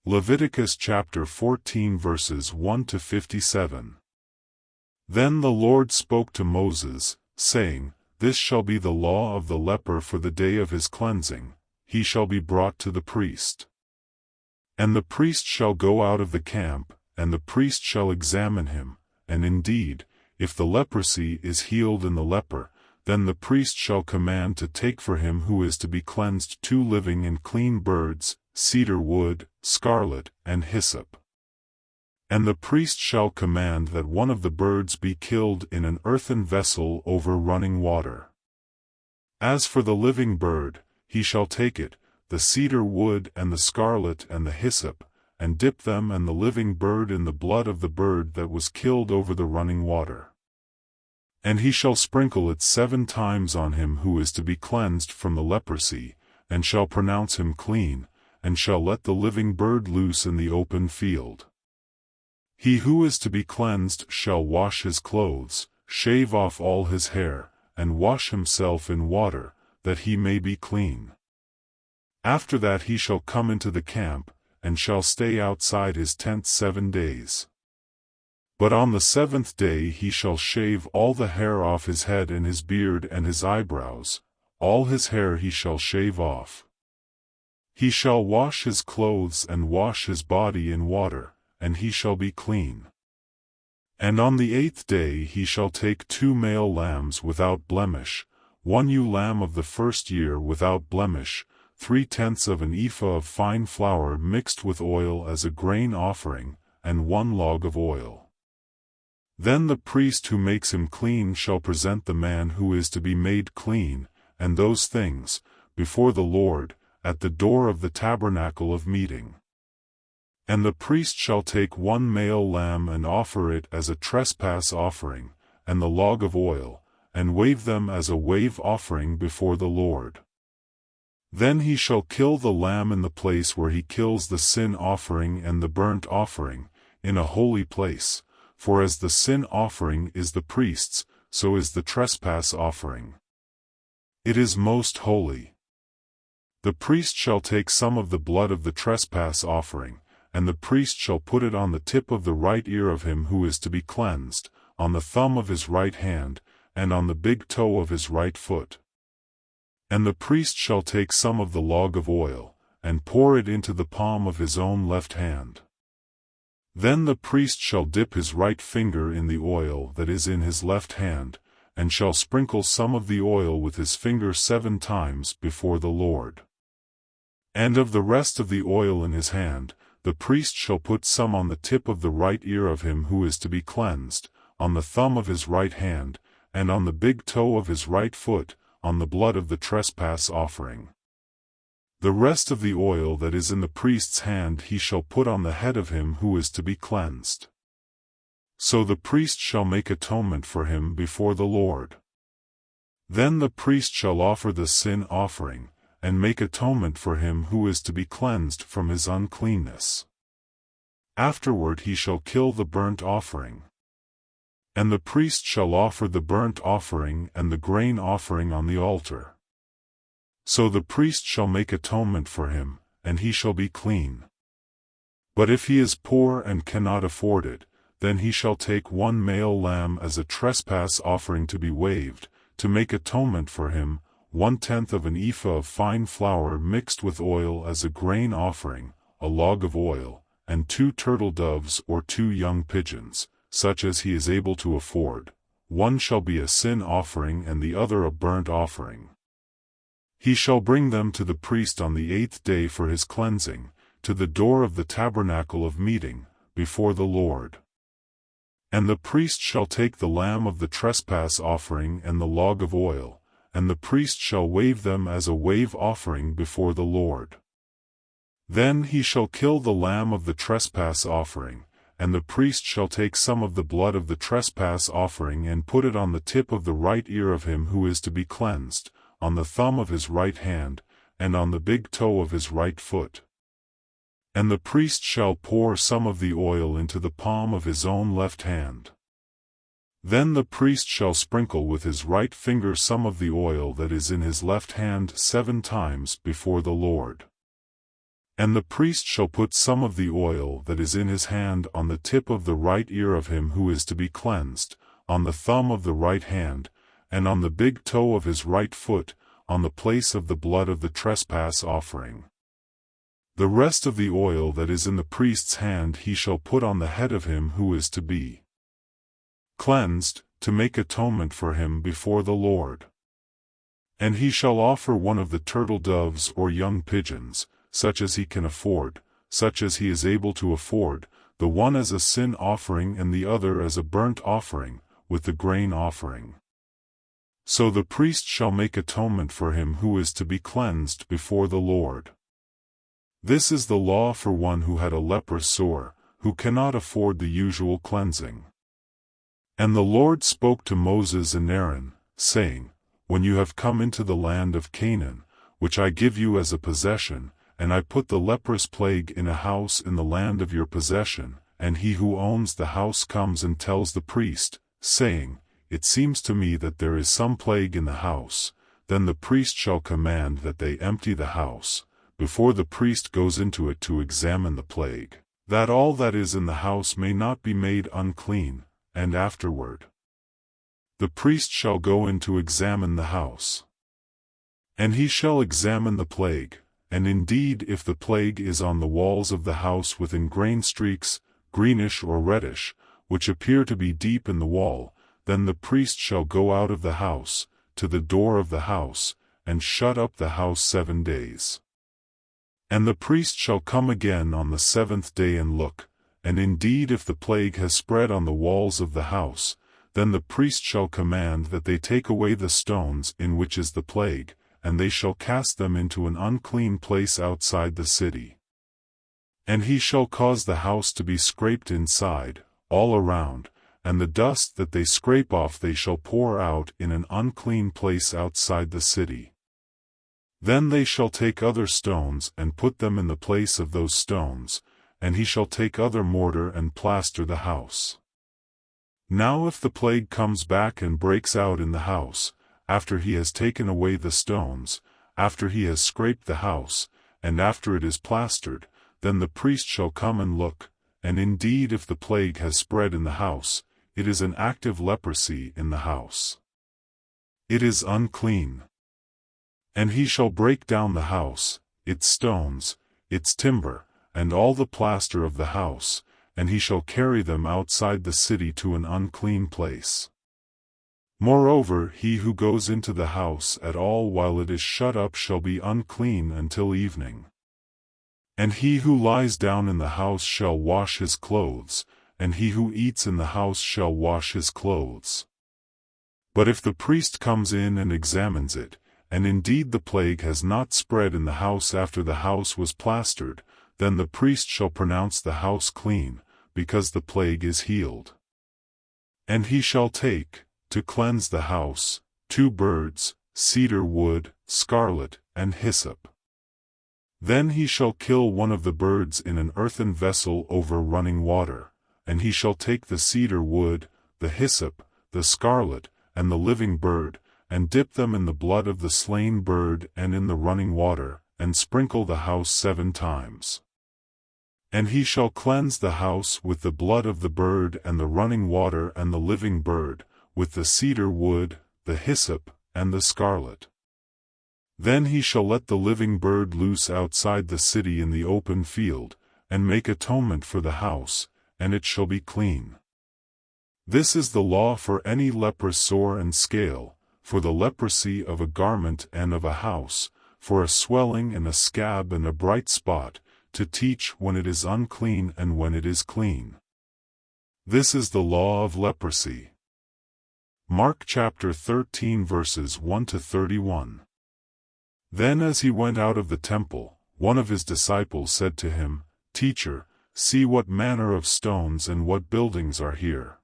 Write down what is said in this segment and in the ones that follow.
Leviticus chapter 14 verses 1 to 57. Then the Lord spoke to Moses, saying, This shall be the law of the leper for the day of his cleansing, he shall be brought to the priest. And the priest shall go out of the camp, and the priest shall examine him, and indeed, if the leprosy is healed in the leper, then the priest shall command to take for him who is to be cleansed 2 living and clean birds, cedar wood, scarlet, and hyssop. And the priest shall command that one of the birds be killed in an earthen vessel over running water. As for the living bird, he shall take it, the cedar wood and the scarlet and the hyssop, and dip them and the living bird in the blood of the bird that was killed over the running water. And he shall sprinkle it 7 times on him who is to be cleansed from the leprosy, and shall pronounce him clean, and shall let the living bird loose in the open field. He who is to be cleansed shall wash his clothes, shave off all his hair, and wash himself in water, that he may be clean. After that he shall come into the camp, and shall stay outside his tent 7 days. But on the 7th day he shall shave all the hair off his head and his beard and his eyebrows, all his hair he shall shave off. He shall wash his clothes and wash his body in water, and he shall be clean. And on the 8th day he shall take 2 male lambs without blemish, 1 ewe lamb of the 1st year without blemish, 3/10 of an ephah of fine flour mixed with oil as a grain offering, and 1 log of oil. Then the priest who makes him clean shall present the man who is to be made clean, and those things, before the Lord, at the door of the tabernacle of meeting. And the priest shall take 1 male lamb and offer it as a trespass offering, and the log of oil, and wave them as a wave offering before the Lord. Then he shall kill the lamb in the place where he kills the sin offering and the burnt offering, in a holy place, for as the sin offering is the priest's, so is the trespass offering. It is most holy. The priest shall take some of the blood of the trespass offering, and the priest shall put it on the tip of the right ear of him who is to be cleansed, on the thumb of his right hand, and on the big toe of his right foot. And the priest shall take some of the log of oil, and pour it into the palm of his own left hand. Then the priest shall dip his right finger in the oil that is in his left hand, and shall sprinkle some of the oil with his finger 7 times before the Lord. And of the rest of the oil in his hand, the priest shall put some on the tip of the right ear of him who is to be cleansed, on the thumb of his right hand, and on the big toe of his right foot, on the blood of the trespass offering. The rest of the oil that is in the priest's hand he shall put on the head of him who is to be cleansed. So the priest shall make atonement for him before the Lord. Then the priest shall offer the sin offering, and make atonement for him who is to be cleansed from his uncleanness. Afterward he shall kill the burnt offering. And the priest shall offer the burnt offering and the grain offering on the altar. So the priest shall make atonement for him, and he shall be clean. But if he is poor and cannot afford it, then he shall take 1 male lamb as a trespass offering to be waved, to make atonement for him, 1/10 of an ephah of fine flour mixed with oil as a grain offering, a log of oil, and 2 turtle doves or 2 young pigeons, such as he is able to afford. 1 shall be a sin offering and the other a burnt offering. He shall bring them to the priest on the 8th day for his cleansing, to the door of the tabernacle of meeting, before the Lord. And the priest shall take the lamb of the trespass offering and the log of oil, and the priest shall wave them as a wave offering before the Lord. Then he shall kill the lamb of the trespass offering, and the priest shall take some of the blood of the trespass offering and put it on the tip of the right ear of him who is to be cleansed, on the thumb of his right hand, and on the big toe of his right foot. And the priest shall pour some of the oil into the palm of his own left hand. Then the priest shall sprinkle with his right finger some of the oil that is in his left hand 7 times before the Lord. And the priest shall put some of the oil that is in his hand on the tip of the right ear of him who is to be cleansed, on the thumb of the right hand, and on the big toe of his right foot, on the place of the blood of the trespass offering. The rest of the oil that is in the priest's hand he shall put on the head of him who is to be cleansed, to make atonement for him before the Lord. And he shall offer one of the turtle doves or young pigeons, such as he can afford, such as he is able to afford, the one as a sin offering and the other as a burnt offering, with the grain offering. So the priest shall make atonement for him who is to be cleansed before the Lord. This is the law for one who had a leprous sore, who cannot afford the usual cleansing. And the Lord spoke to Moses and Aaron, saying, When you have come into the land of Canaan, which I give you as a possession, and I put the leprous plague in a house in the land of your possession, and he who owns the house comes and tells the priest, saying, It seems to me that there is some plague in the house, then the priest shall command that they empty the house, before the priest goes into it to examine the plague, that all that is in the house may not be made unclean, and afterward the priest shall go in to examine the house. And he shall examine the plague, and indeed if the plague is on the walls of the house with ingrained streaks, greenish or reddish, which appear to be deep in the wall, then the priest shall go out of the house, to the door of the house, and shut up the house 7 days. And the priest shall come again on the 7th day and look, and indeed if the plague has spread on the walls of the house, then the priest shall command that they take away the stones in which is the plague, and they shall cast them into an unclean place outside the city. And he shall cause the house to be scraped inside, all around, and the dust that they scrape off they shall pour out in an unclean place outside the city. Then they shall take other stones and put them in the place of those stones, and he shall take other mortar and plaster the house. Now if the plague comes back and breaks out in the house, after he has taken away the stones, after he has scraped the house, and after it is plastered, then the priest shall come and look, and indeed if the plague has spread in the house, it is an active leprosy in the house. It is unclean. And he shall break down the house, its stones, its timber, and all the plaster of the house, and he shall carry them outside the city to an unclean place. Moreover, he who goes into the house at all while it is shut up shall be unclean until evening. And he who lies down in the house shall wash his clothes, and he who eats in the house shall wash his clothes. But if the priest comes in and examines it, and indeed the plague has not spread in the house after the house was plastered, then the priest shall pronounce the house clean, because the plague is healed. And he shall take, to cleanse the house, 2 birds, cedar wood, scarlet, and hyssop. Then he shall kill one of the birds in an earthen vessel over running water, and he shall take the cedar wood, the hyssop, the scarlet, and the living bird, and dip them in the blood of the slain bird and in the running water, and sprinkle the house 7 times. And he shall cleanse the house with the blood of the bird and the running water and the living bird, with the cedar wood, the hyssop, and the scarlet. Then he shall let the living bird loose outside the city in the open field, and make atonement for the house, and it shall be clean. This is the law for any leprous sore and scale, for the leprosy of a garment and of a house, for a swelling and a scab and a bright spot, to teach when it is unclean and when it is clean. This is the law of leprosy. Mark chapter 13 verses 1 to 31. Then as he went out of the temple, one of his disciples said to him, Teacher, see what manner of stones and what buildings are here.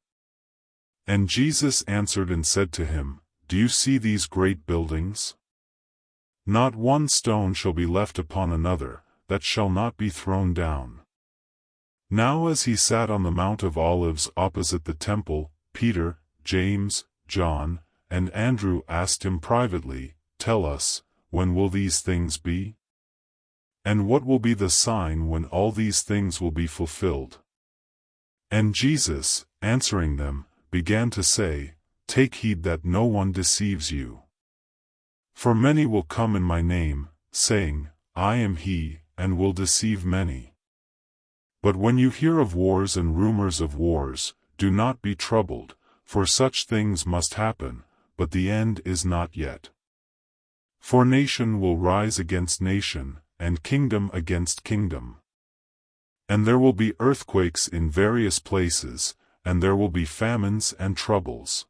And Jesus answered and said to him, Do you see these great buildings? Not one stone shall be left upon another, that shall not be thrown down. Now as he sat on the Mount of Olives opposite the temple, Peter, James, John, and Andrew asked him privately, Tell us, when will these things be? And what will be the sign when all these things will be fulfilled? And Jesus, answering them, began to say, Take heed that no one deceives you. For many will come in my name, saying, I am he, and will deceive many. But when you hear of wars and rumors of wars, do not be troubled, for such things must happen, but the end is not yet. For nation will rise against nation, and kingdom against kingdom. And there will be earthquakes in various places, and there will be famines and troubles.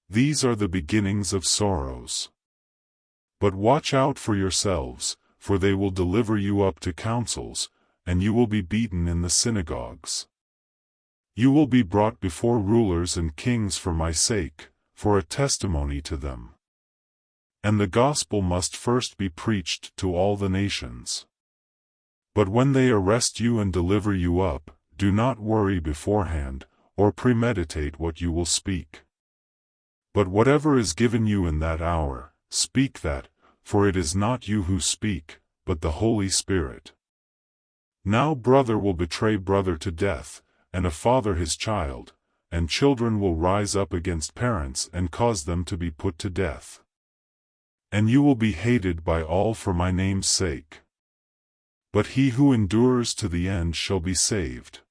These are the beginnings of sorrows. But watch out for yourselves, for they will deliver you up to councils, and you will be beaten in the synagogues. You will be brought before rulers and kings for my sake, for a testimony to them. And the gospel must first be preached to all the nations. But when they arrest you and deliver you up, do not worry beforehand, or premeditate what you will speak. But whatever is given you in that hour, speak that, for it is not you who speak, but the Holy Spirit. Now brother will betray brother to death, and a father his child, and children will rise up against parents and cause them to be put to death. And you will be hated by all for my name's sake. But he who endures to the end shall be saved.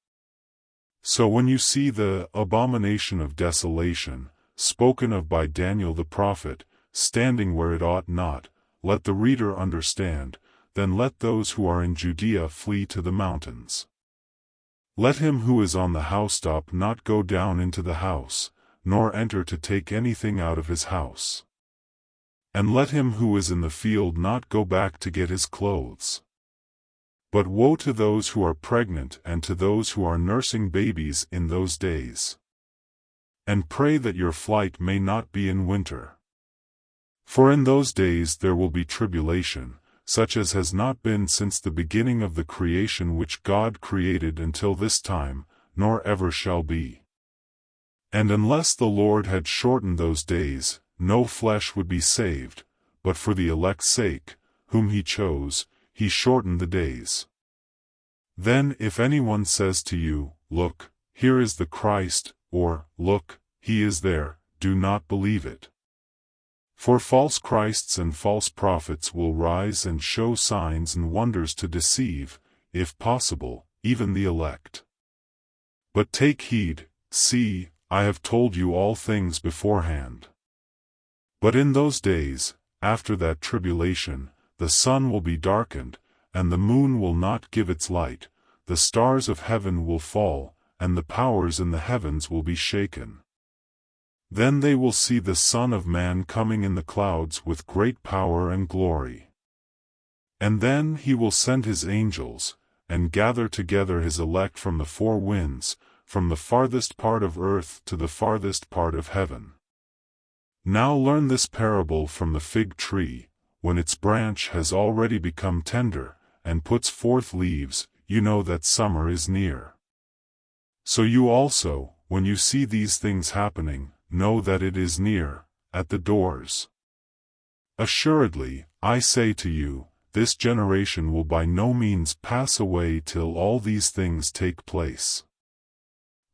So when you see the abomination of desolation, spoken of by Daniel the prophet, standing where it ought not, let the reader understand, then let those who are in Judea flee to the mountains. Let him who is on the housetop not go down into the house, nor enter to take anything out of his house. And let him who is in the field not go back to get his clothes. But woe to those who are pregnant and to those who are nursing babies in those days. And pray that your flight may not be in winter. For in those days there will be tribulation, such as has not been since the beginning of the creation which God created until this time, nor ever shall be. And unless the Lord had shortened those days, no flesh would be saved, but for the elect's sake, whom he chose, he shortened the days. Then if anyone says to you, Look, here is the Christ, or, Look, he is there, do not believe it. For false Christs and false prophets will rise and show signs and wonders to deceive, if possible, even the elect. But take heed, see, I have told you all things beforehand. But in those days, after that tribulation, the sun will be darkened, and the moon will not give its light, the stars of heaven will fall, and the powers in the heavens will be shaken. Then they will see the Son of Man coming in the clouds with great power and glory. And then he will send his angels, and gather together his elect from the four winds, from the farthest part of earth to the farthest part of heaven. Now learn this parable from the fig tree. When its branch has already become tender, and puts forth leaves, you know that summer is near. So you also, when you see these things happening, know that it is near, at the doors. Assuredly, I say to you, this generation will by no means pass away till all these things take place.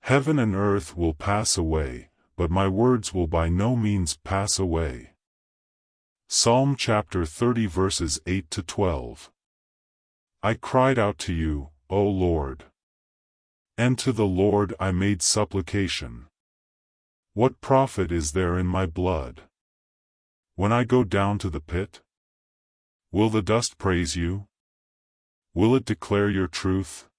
Heaven and earth will pass away, but my words will by no means pass away. Psalm chapter 30 verses 8 to 12. I cried out to you, O Lord. And to the Lord I made supplication. What profit is there in my blood? When I go down to the pit? Will the dust praise you? Will it declare your truth?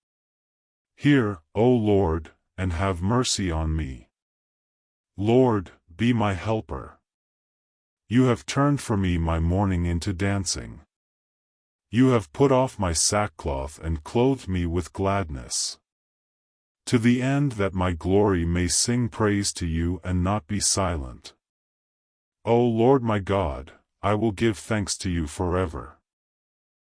Hear, O Lord, and have mercy on me. Lord, be my helper. You have turned for me my mourning into dancing. You have put off my sackcloth and clothed me with gladness. To the end that my glory may sing praise to you and not be silent. O Lord my God, I will give thanks to you forever.